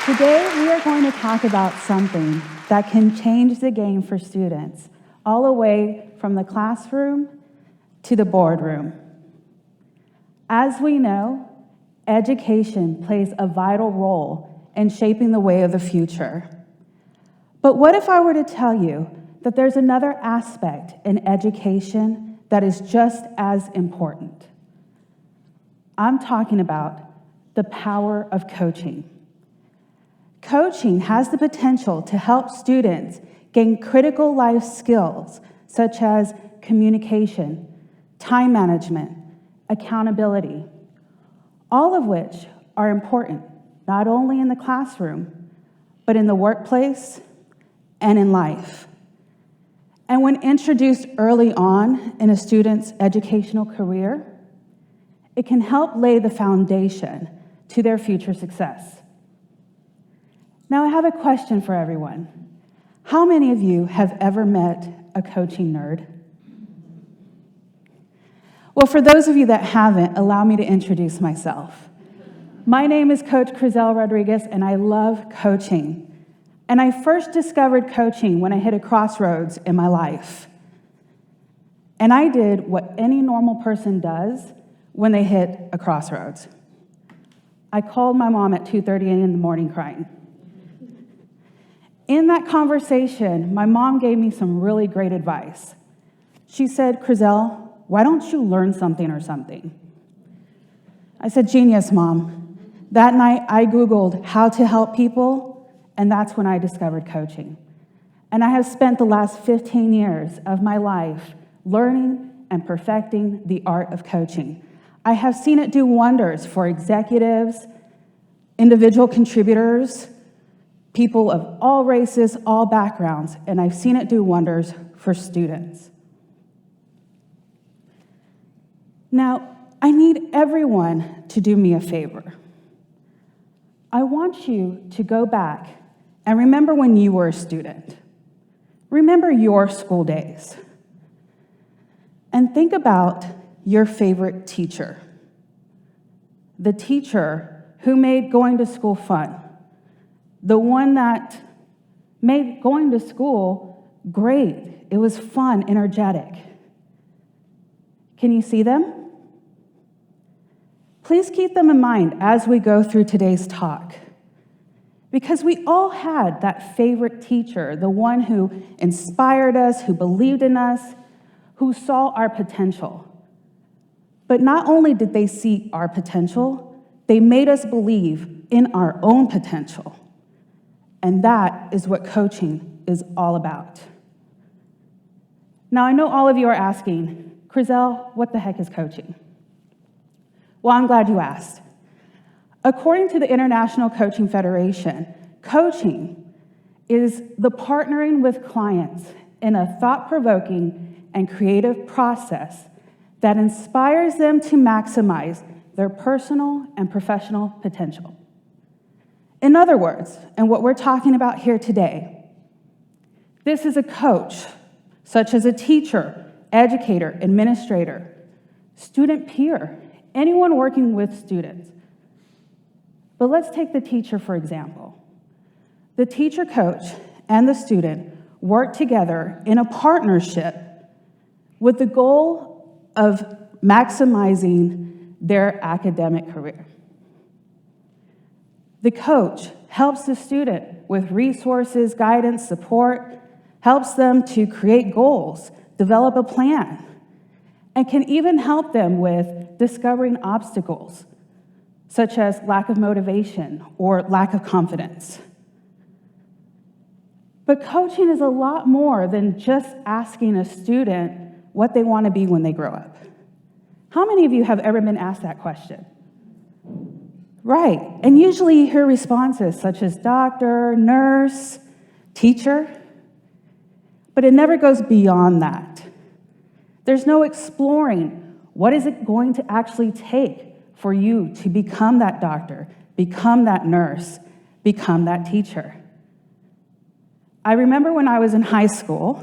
Today, we are going to talk about something that can change the game for students, all the way from the classroom to the boardroom. As we know, education plays a vital role in shaping the way of the future. But what if I were to tell you that there's another aspect in education that is just as important? I'm talking about the power of coaching. Coaching has the potential to help students gain critical life skills such as communication, time management, accountability, all of which are important not only in the classroom, but in the workplace and in life. And when introduced early on in a student's educational career, it can help lay the foundation to their future success. Now, I have a question for everyone. How many of you have ever met a coaching nerd? Well, for those of you that haven't, allow me to introduce myself. My name is Coach Krizel Rodriguez, and I love coaching. And I first discovered coaching when I hit a crossroads in my life. And I did what any normal person does when they hit a crossroads. I called my mom at 2:30 in the morning crying. In that conversation, my mom gave me some really great advice. She said, "Krizel, why don't you learn something or something?" I said, "Genius, Mom." That night, I Googled how to help people, and that's when I discovered coaching. And I have spent the last 15 years of my life learning and perfecting the art of coaching. I have seen it do wonders for executives, individual contributors, people of all races, all backgrounds, and I've seen it do wonders for students. Now, I need everyone to do me a favor. I want you to go back and remember when you were a student. Remember your school days. And think about your favorite teacher. The teacher who made going to school fun. The one that made going to school great. It was fun, energetic. Can you see them? Please keep them in mind as we go through today's talk. Because we all had that favorite teacher, the one who inspired us, who believed in us, who saw our potential. But not only did they see our potential, they made us believe in our own potential. And that is what coaching is all about. Now, I know all of you are asking, "Krizel, what the heck is coaching?" Well, I'm glad you asked. According to the International Coaching Federation, coaching is the partnering with clients in a thought-provoking and creative process that inspires them to maximize their personal and professional potential. In other words, and what we're talking about here today, this is a coach, such as a teacher, educator, administrator, student peer, anyone working with students. But let's take the teacher, for example. The teacher coach and the student work together in a partnership with the goal of maximizing their academic career. The coach helps the student with resources, guidance, support, helps them to create goals, develop a plan, and can even help them with discovering obstacles, such as lack of motivation or lack of confidence. But coaching is a lot more than just asking a student what they want to be when they grow up. How many of you have ever been asked that question? Right, and usually you hear responses such as doctor, nurse, teacher, but it never goes beyond that. There's no exploring what is it going to actually take for you to become that doctor, become that nurse, become that teacher. I remember when I was in high school,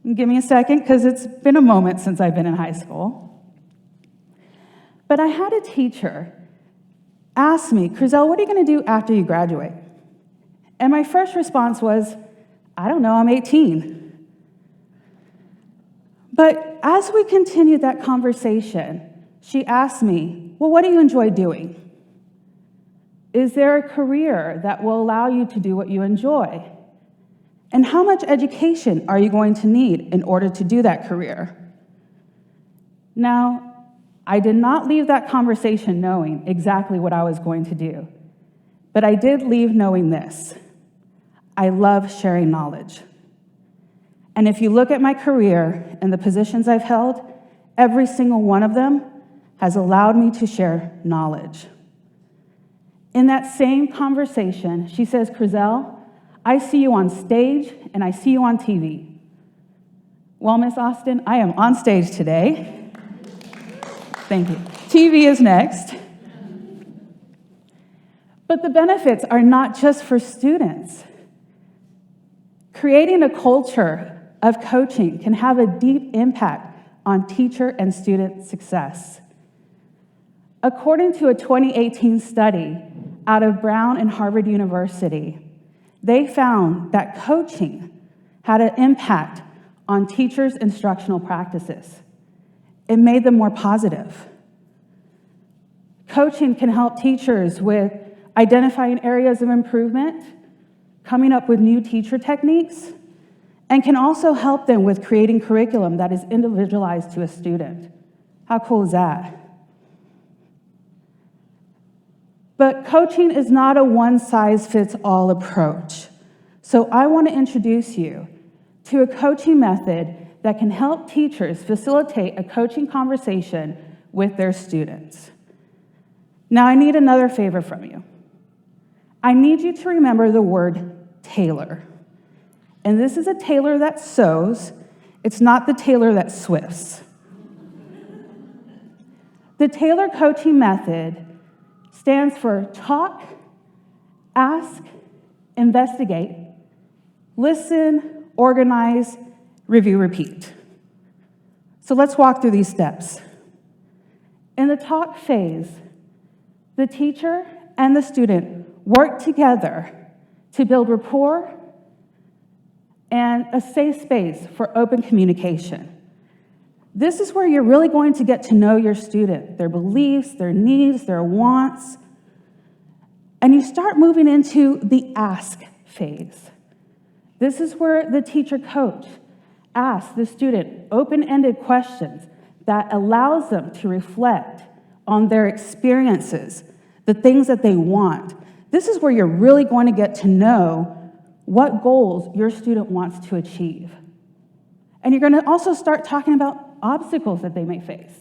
give me a second because it's been a moment since I've been in high school, but I had a teacher ask me, "Krizel, what are you going to do after you graduate?" And my first response was, I don't know, I'm 18. But as we continued that conversation, she asked me, well, what do you enjoy doing? Is there a career that will allow you to do what you enjoy? And how much education are you going to need in order to do that career? Now, I did not leave that conversation knowing exactly what I was going to do, but I did leave knowing this. I love sharing knowledge. And if you look at my career and the positions I've held, every single one of them has allowed me to share knowledge. In that same conversation, she says, Krizel, I see you on stage and I see you on TV. Well, Miss Austin, I am on stage today. Thank you. TV is next. But the benefits are not just for students. Creating a culture of coaching can have a deep impact on teacher and student success. According to a 2018 study out of Brown and Harvard University, they found that coaching had an impact on teachers' instructional practices. It made them more positive. Coaching can help teachers with identifying areas of improvement, coming up with new teacher techniques, and can also help them with creating curriculum that is individualized to a student. How cool is that? But coaching is not a one-size-fits-all approach. So I want to introduce you to a coaching method that can help teachers facilitate a coaching conversation with their students. Now, I need another favor from you. I need you to remember the word tailor. And this is a tailor that sews. It's not the tailor that swifts. The tailor coaching method stands for talk, ask, investigate, listen, organize, review, repeat. So let's walk through these steps. In the talk phase, the teacher and the student work together to build rapport and a safe space for open communication. This is where you're really going to get to know your student, their beliefs, their needs, their wants, and you start moving into the ask phase. This is where the teacher coach asks the student open-ended questions that allows them to reflect on their experiences, the things that they want. This is where you're really going to get to know what goals your student wants to achieve. And you're going to also start talking about obstacles that they may face.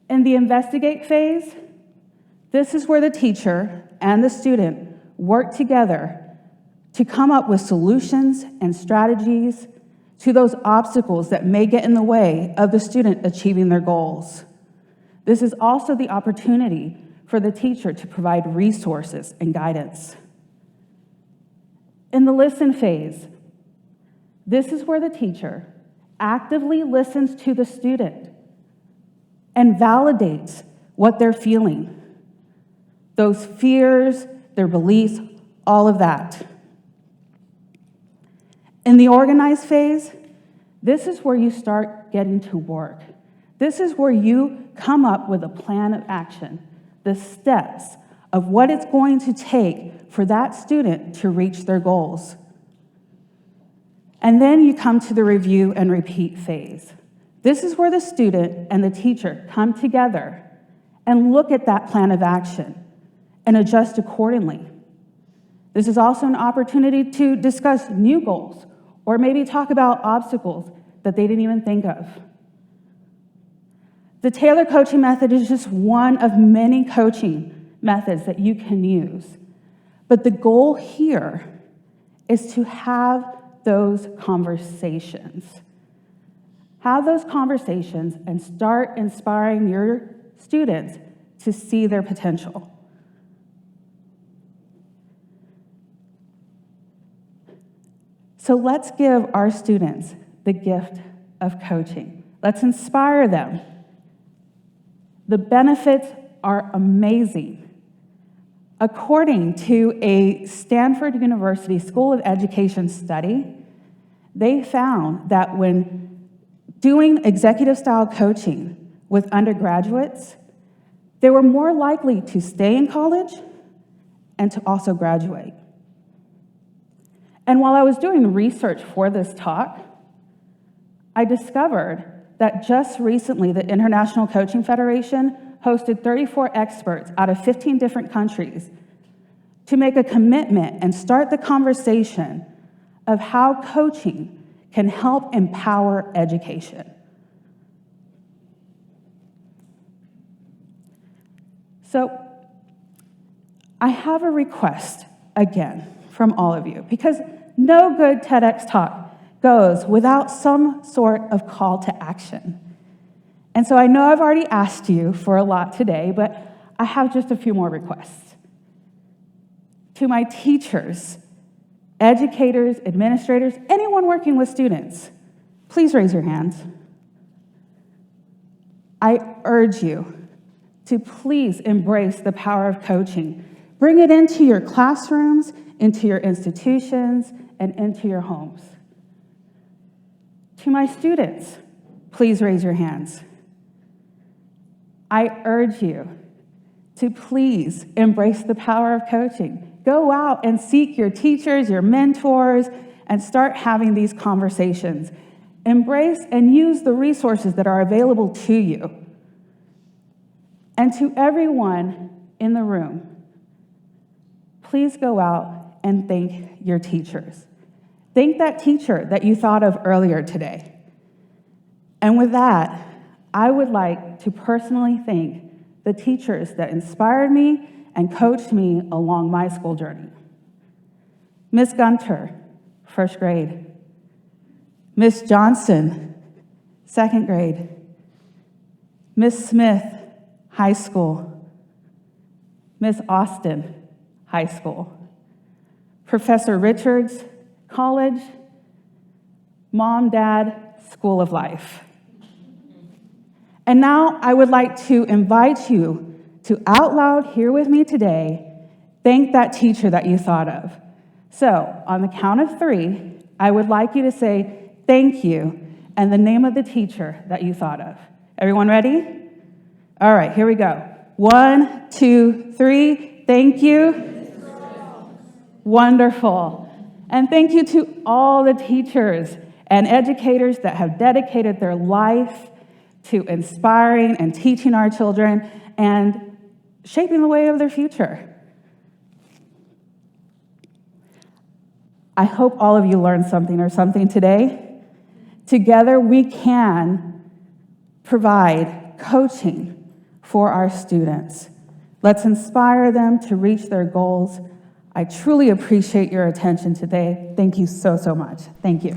In the investigate phase, this is where the teacher and the student work together to come up with solutions and strategies to those obstacles that may get in the way of the student achieving their goals. This is also the opportunity for the teacher to provide resources and guidance. In the listen phase, this is where the teacher actively listens to the student and validates what they're feeling, those fears, their beliefs, all of that. In the organize phase, this is where you start getting to work. This is where you come up with a plan of action, the steps of what it's going to take for that student to reach their goals. And then you come to the review and repeat phase. This is where the student and the teacher come together and look at that plan of action and adjust accordingly. This is also an opportunity to discuss new goals or maybe talk about obstacles that they didn't even think of. The Taylor coaching method is just one of many coaching methods that you can use. But the goal here is to have those conversations. Have those conversations and start inspiring your students to see their potential. So let's give our students the gift of coaching. Let's inspire them. The benefits are amazing. According to a Stanford University School of Education study, they found that when doing executive style coaching with undergraduates, they were more likely to stay in college and to also graduate. And while I was doing research for this talk, I discovered that just recently the International Coaching Federation hosted 34 experts out of 15 different countries to make a commitment and start the conversation of how coaching can help empower education. So I have a request again from all of you, because no good TEDx talk goes without some sort of call to action. And so I know I've already asked you for a lot today, but I have just a few more requests. To my teachers, educators, administrators, anyone working with students, please raise your hands. I urge you to please embrace the power of coaching. Bring it into your classrooms, into your institutions, and into your homes. To my students, please raise your hands. I urge you to please embrace the power of coaching. Go out and seek your teachers, your mentors, and start having these conversations. Embrace and use the resources that are available to you. And to everyone in the room, please go out and thank your teachers. Thank that teacher that you thought of earlier today. And with that, I would like to personally thank the teachers that inspired me and coached me along my school journey. Miss Gunter, first grade. Miss Johnson, second grade. Miss Smith, high school. Miss Austin, high school. Professor Richards, college. Mom, Dad, School of Life. And now I would like to invite you to out loud here with me today, thank that teacher that you thought of. So on the count of 3, I would like you to say thank you and the name of the teacher that you thought of. Everyone ready? All right, here we go. 1, 2, 3, thank you. Wonderful. And thank you to all the teachers and educators that have dedicated their life to inspiring and teaching our children and shaping the way of their future. I hope all of you learned something or something today. Together we can provide coaching for our students. Let's inspire them to reach their goals. I truly appreciate your attention today. Thank you so, so much. Thank you.